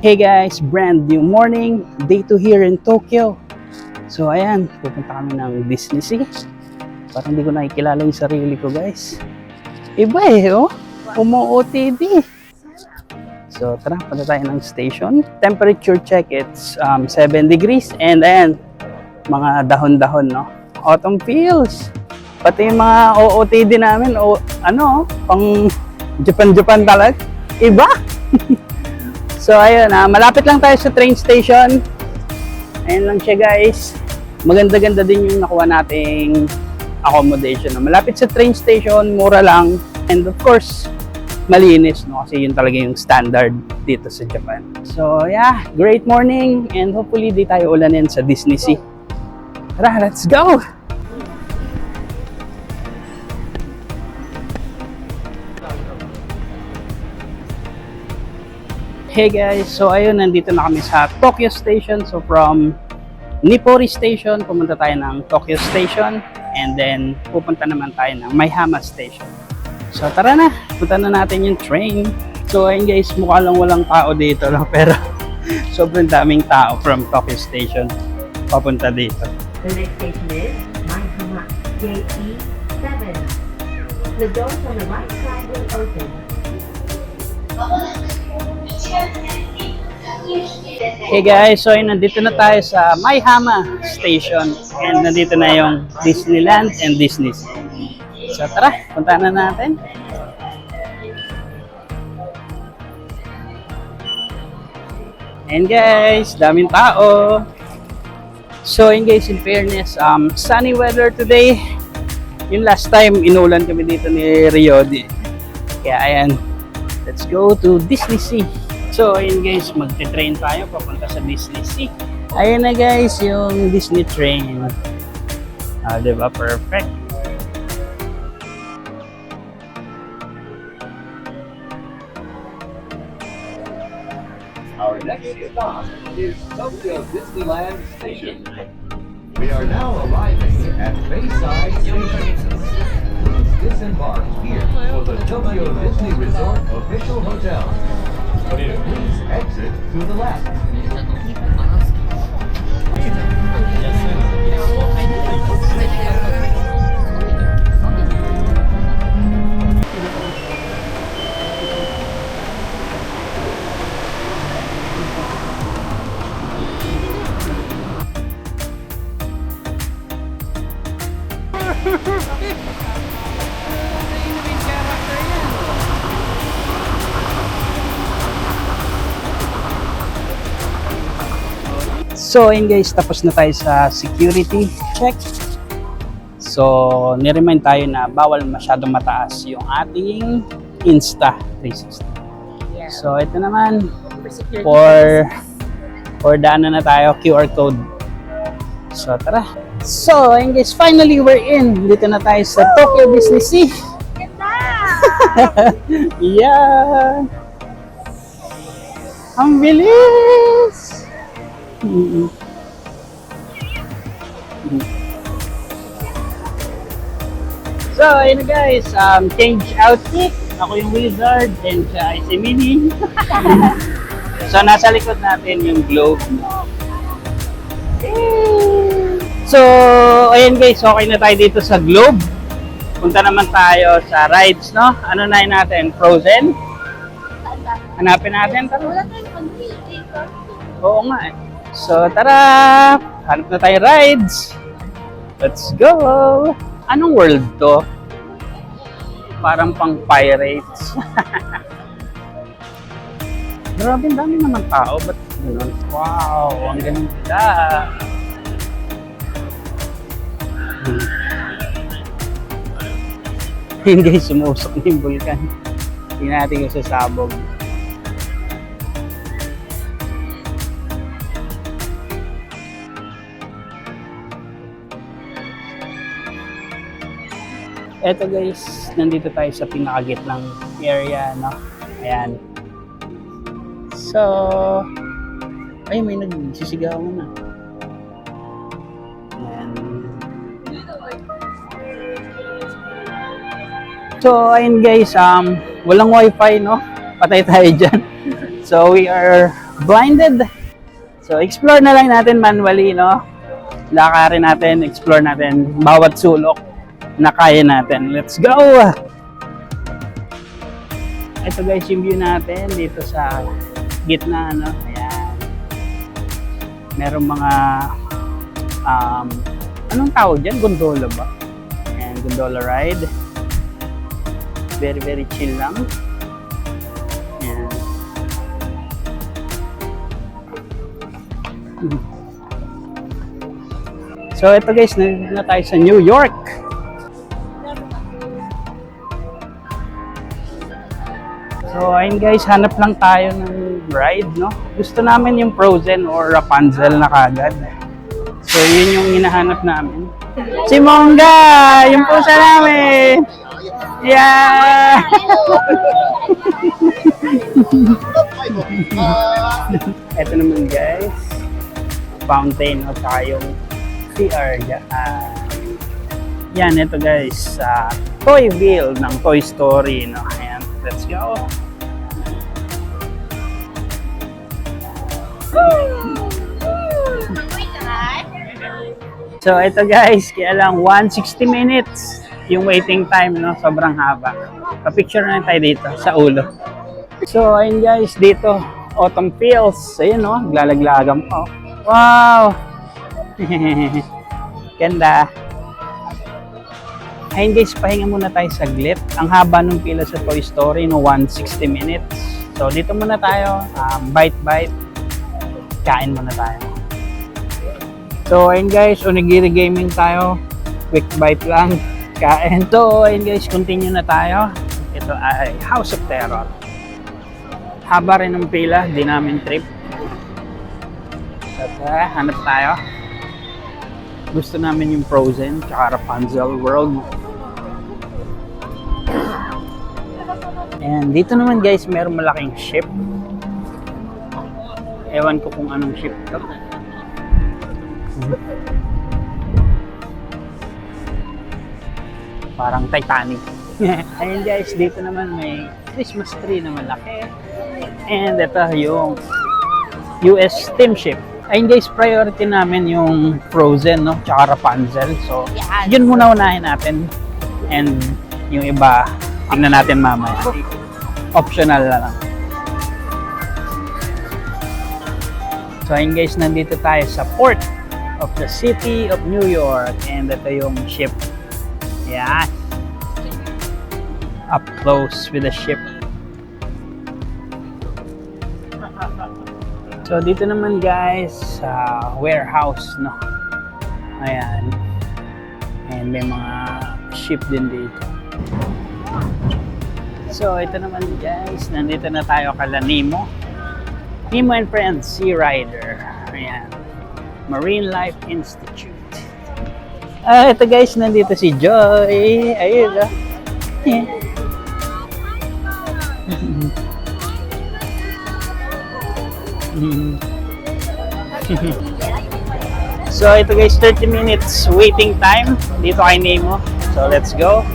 Hey guys, brand new morning, day 2 here in Tokyo. So ayan, pupunta kami ng Disney Sea. Parang hindi ko nakikilala yung sarili ko guys. Iba oh, umu-OTD. So tara, punta tayo ng station. Temperature check, it's 7 degrees and ayan, mga dahon-dahon no. Autumn feels. Pati yung mga OOTD namin, pang Japan talaga. Iba! So ayun, malapit lang tayo sa train station. Ayun lang siya guys. Maganda-ganda din yung nakuha nating accommodation. Malapit sa train station, mura lang. And of course, malinis, no? Kasi yun talaga yung standard dito sa Japan. So yeah, great morning and hopefully di tayo ulanin sa Disney Sea. Tara, let's go! Hey guys, so ayun, nandito na kami sa Tokyo Station. So from Nippori Station, pumunta tayo ng Tokyo Station and then pupunta naman tayo ng Maihama Station. So tara na, punta na natin yung train. So ayun guys, mukha lang walang tao dito lang pero sobrang daming tao from Tokyo Station papunta dito. The next station is Maihama JE7. The doors on the right side will open. Hey guys, so nandito na tayo sa Maihama Station and nandito na yung Disneyland and Disney. So tara, puntahan na natin. And guys, daming tao. So yun guys, in fairness, sunny weather today. Yung last time, inulan kami dito ni Rio. Kaya ayan, let's go to Disney Sea. So ayun guys, magte-train tayo papunta sa Disney Sea. Ayun na guys, yung Disney train. Diba? Perfect. Our next stop is Tokyo Disneyland Station. We are now arriving at Bayside Station. Please disembark here for the Tokyo Disney Resort official hotel. Please exit to the left. So ayun guys, tapos na tayo sa security check. So niremind tayo na bawal masyadong mataas yung ating Insta360. Yeah. So ito naman, For for daanan na tayo, QR code. So tara. So ayun guys, finally we're in. Dito na tayo sa Tokyo Disney Sea. Yeah! Ang bilis! So, ayun na guys, change outfit. Ako yung wizard and siya ay si Minnie. So, nasa likod natin yung globe. So, ayun guys, okay na tayo dito sa globe. Punta naman tayo sa rides, no? Ano na yun natin? Frozen? Hanapin natin. Tara. Oo nga eh. So, tara! Hanap na tayo rides! Let's go! Anong world to? Parang pang pirates. Grabe, ang dami naman tao. Ba't gano'n? Wow! Ang ganda! Yun guys, sumusok na yung vulkan. Tingnan natin yung sasabog. Eto guys, nandito tayo sa pinakagitnang area, no? Ayan. So, ay may nagsisigawan na. Ayan. So, ayun guys, walang wifi, no? Patay tayo dyan. So, we are blinded. So, explore na lang natin manually, no? Lakarin natin, explore natin bawat sulok na kaya natin. Let's go! Ito guys, yung view natin dito sa gitna, no? Ayan. Merong mga, anong tawag dyan? Gondola ba? Ayan, gondola ride. Very, very chill lang. Ayan. So ito guys, nandito na tayo sa New York. So ayun guys, hanap lang tayo ng ride, no? Gusto namin yung Frozen or Rapunzel na kagad. So yun yung hinahanap namin. Si Mongga! Yung pusa namin! Yeah! Ito naman guys, fountain o saka yung CR dyan. Yan, ito guys, Toyville ng Toy Story, no? Ayan, let's go. So ito guys, kaya lang 160 minutes yung waiting time, no? Sobrang haba. Pa-picture na tayo dito sa ulo. So ayun guys, dito Autumn Fields. Ayun, no? Glalaglagan po. Wow! Ganda. Ayun guys, pahinga muna tayo saglit. Ang haba ng pila sa Toy Story, no? 160 minutes. So dito muna tayo, bite-bite. Kain muna tayo. So ayun guys, Onigiri Gaming tayo. Quick bite lang. Kain. So ayun guys, continue na tayo. Ito ay House of Terror. Haba rin ng pila, di namin trip. At hanap tayo. Gusto namin yung Frozen tsaka Rapunzel World. And dito naman guys, meron malaking ship. Ewan ko kung anong ship to. Parang Titanic. Ayun guys, dito naman may Christmas tree na malaki. And ito yung US steamship. Ayun guys, priority namin yung Frozen, no? Tsaka Rapunzel. So, yun muna unahin natin. And yung iba, tingnan natin mamaya. Optional na lang. So ayun guys, nandito tayo sa port of the city of New York. And ito yung ship. Yan. Up close with the ship. So dito naman guys, sa warehouse, no? Ayan. And may mga ship din dito. So ito naman guys, nandito na tayo kala Nemo. Nemo and Friends Sea Rider. Ayan. Marine Life Institute. Ito guys, nandito si Joy. Ayun ah. So ito guys, 30 minutes waiting time dito kay Nemo. So let's go.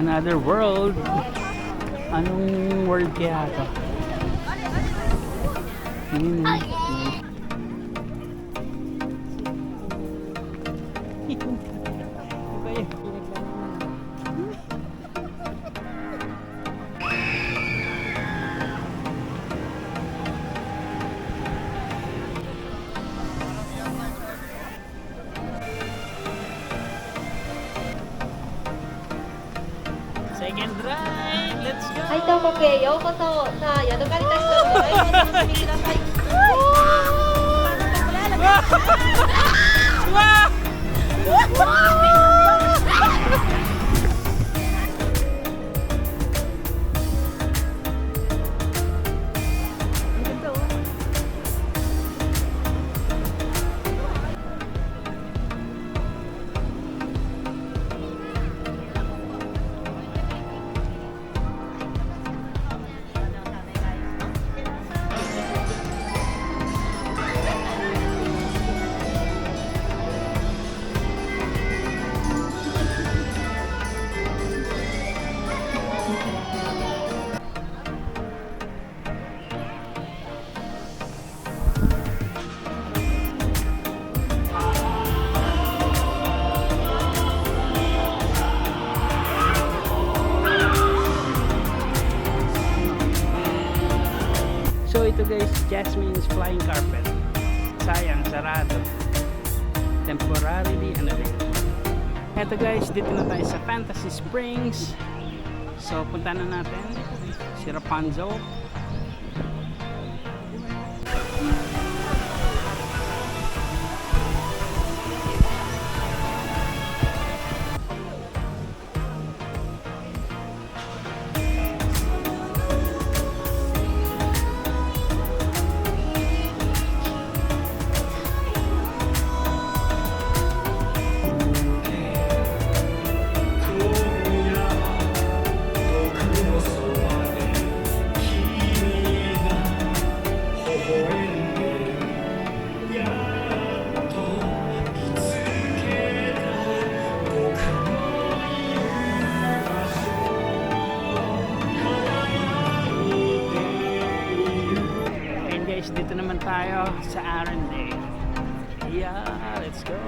Another world. Anong world kaya ito? Second ride, let's go! はい、東国へようこそ。さあ、ヤドカリたちとドラえもんの So ito guys, Jasmine's Flying Carpet. Sayang, sarado. Temporarily unavailable. Ito guys, dito na tayo sa Fantasy Springs. So punta na natin si Rapunzel. Dito naman tayo sa Arendelle. Yeah, let's go.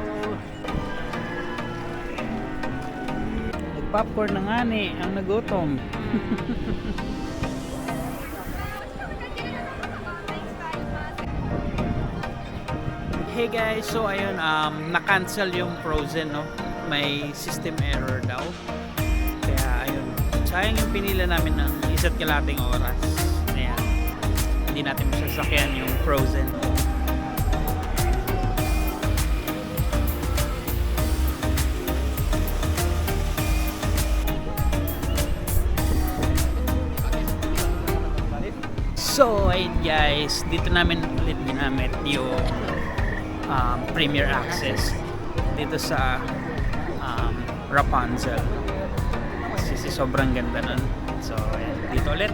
Nag-popcorn na nga ni ang nagutom. Hey guys, so ayun, na-cancel yung Frozen, no? May system error daw. Kaya ayun, sayang yung pinila namin ng 1.5 oras. Ayan, hindi natin masasakyan yung Frozen. So ayun guys, dito namin ulit ginamit yung Premier Access dito sa Rapunzel kasi sobrang ganda nun. So ayan, dito ulit.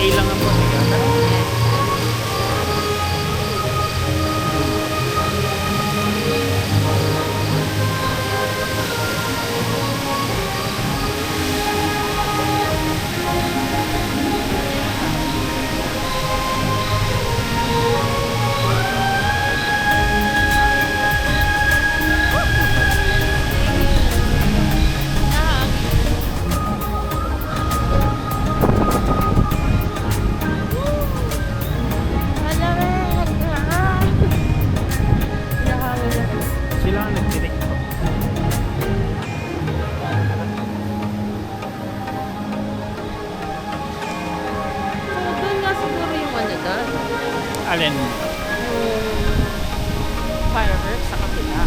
konti lang ang bodega. Sila ang nagtirik. Doon nga siguro yung ano doon. Alin? Yung fireworks sa kapila.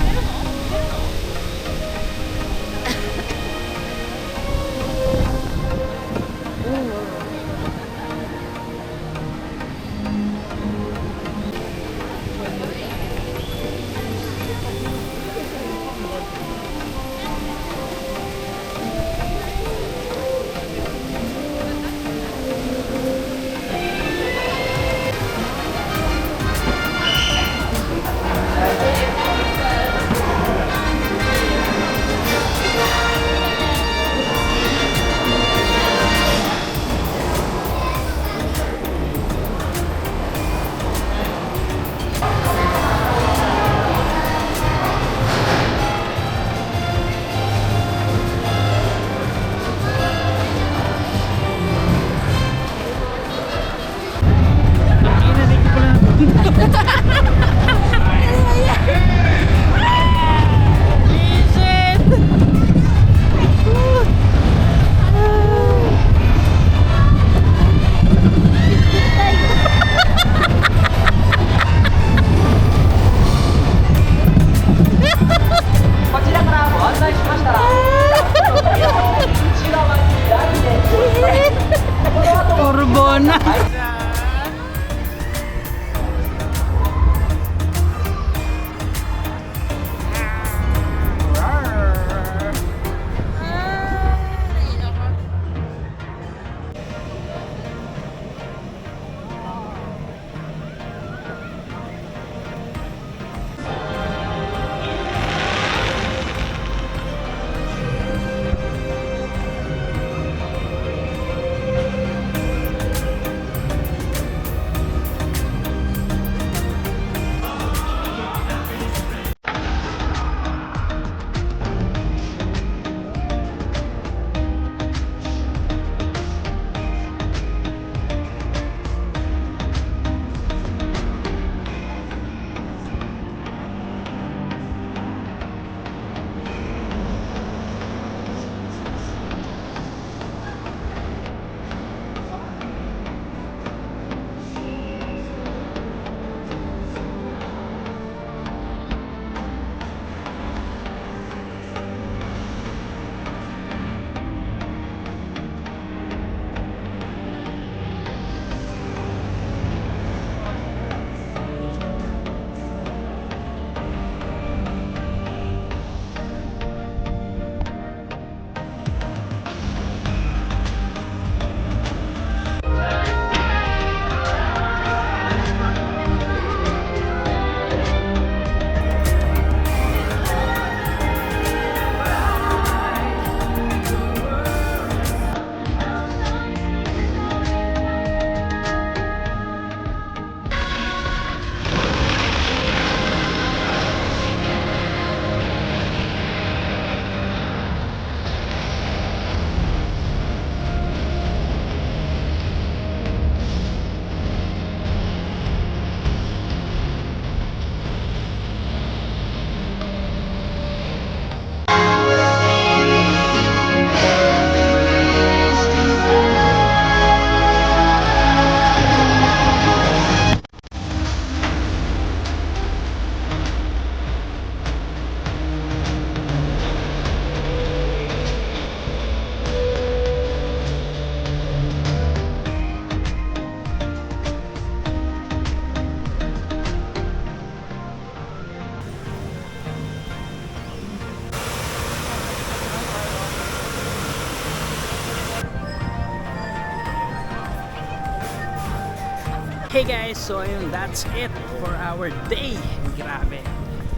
Hey guys, so ayun, that's it for our day. Grabe.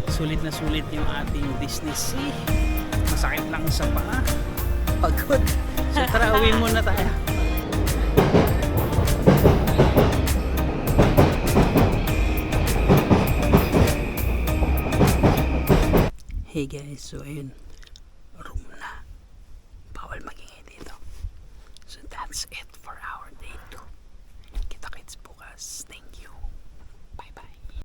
Sulit na sulit yung ating Disney Sea. Masakit lang sa paa. Pagod. So tara, uwi muna tayo. Hey guys, so ayun, room na. Bawal magingay dito. So that's it.